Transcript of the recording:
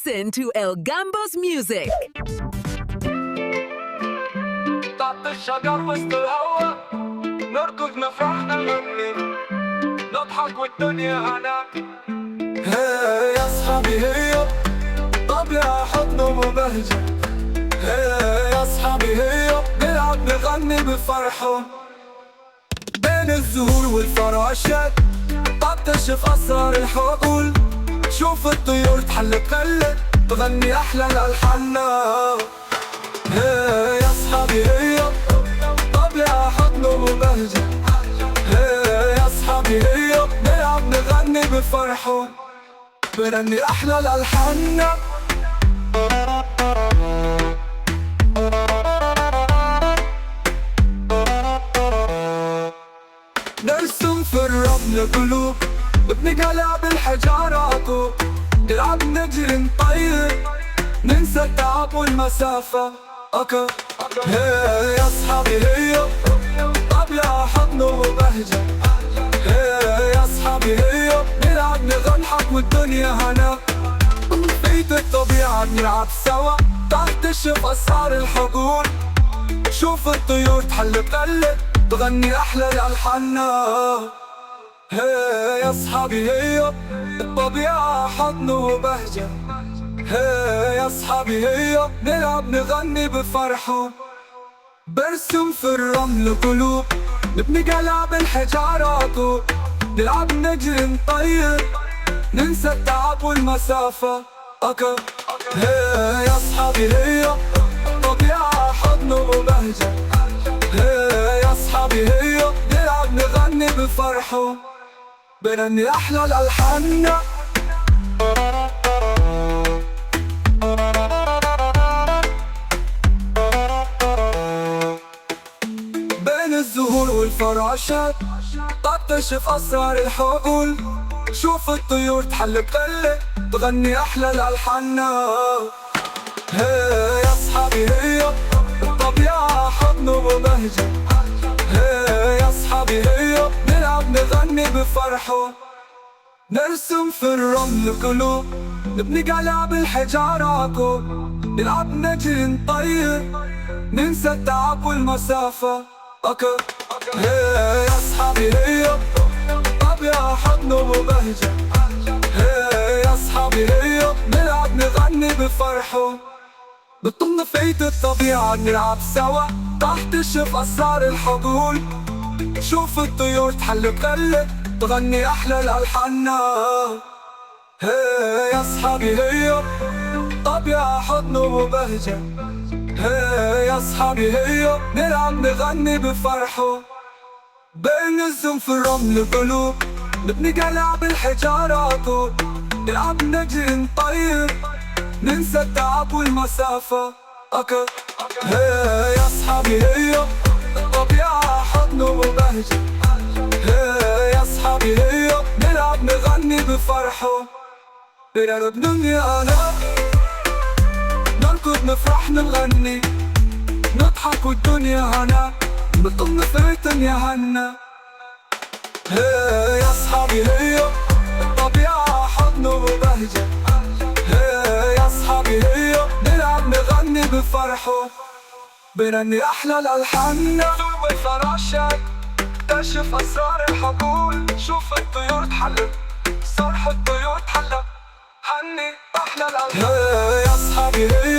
Listen to El Gambo's music. تحت الشجر وسط الهوا نركض نفرح نغني نضحك والدنيا هنا. هي يا اصحابي هي طبيعة حضن وبهجة. هي يا اصحابي هي نلعب نغني بفرحة بين الزهور والفراشات. بكتشف اسرار الحقول شوف الطيور تحلق تقلد تغني احلى الالحاننا. هي يا اصحابي هي طبيعة حضن وبهجة. هي يا اصحابي هي نلعب نغني بفرحة بنغني احلى الالحاننا. نرسم في الرمل قلوب نبني قلعة بالحجارات نلعب نجري نطير ننسى التعب والمسافة. هي يا اصحابي هي طبيعة حضن وبهجة. هي يا اصحابي هي نلعب نضحك والدنيا هنا. بيت الطبيعة نلعب سوا تكتشف اسرار الحقول شوف الطيور تحلق تقلد تغني احلى الالحاننا. هي يا اصحابي هي الطبيعة حضن وبهجة. هي يا اصحابي هي نلعب نغني بفرحة برسم في الرمل قلوب نبني قلعة بالحجارات نلعب نجري نطير ننسى التعب والمسافة. هي يا اصحابي هي طبيعة حضن وبهجة. هي يا اصحابي هي نلعب نغني بفرحة بنغني احلى الالحاننا. بين الزهور والفراشات بكتشف اسرار الحقول شوف الطيور تحلق تقلد تغني احلى الالحاننا. هي يا اصحابي هي الطبيعة حضن وبهجة. هي يا اصحابي هي نلعب نغني بفرحة نرسم في الرمل قلوب نبني قلعة بالحجارات نلعب نجري نطير ننسى التعب والمسافة. هي يا اصحابي هي طبيعة حضن وبهجة. هي يا اصحابي هي نلعب نغني بفرحة بطلنا فايت الطبيعة نلعب سوا تكتشف اسرار الحقول شوف الطيور تحلق تقلد تغني احلى الالحاننا. هي يا اصحابي هي طبيعة حضن وبهجة. هي يا اصحابي هي نلعب نغني بفرحة بين الزم في الرمل قلوب نبني قلعة بالحجارات نلعب نجري نطير ننسى التعب والمسافة. هي يا اصحابي هي طبيعة حضن وبهجة. هي يا اصحابي هي نلعب نغني بفرحة بنقرب الدنيا انا نركض نفرح نغني نضحك والدنيا هنا بطلنا فايت يا هنا. هي يا اصحابي هي الطبيعة حضن وبهجة. هي يا اصحابي هي نلعب نغني بفرحة بنغني احلى الالحاننا. سوق الفراشات اكتشف اسرار الحقول شوف الطيور تحلق صرح الطيور تحلق هني احلى الالحان. هي يا اصحابي هي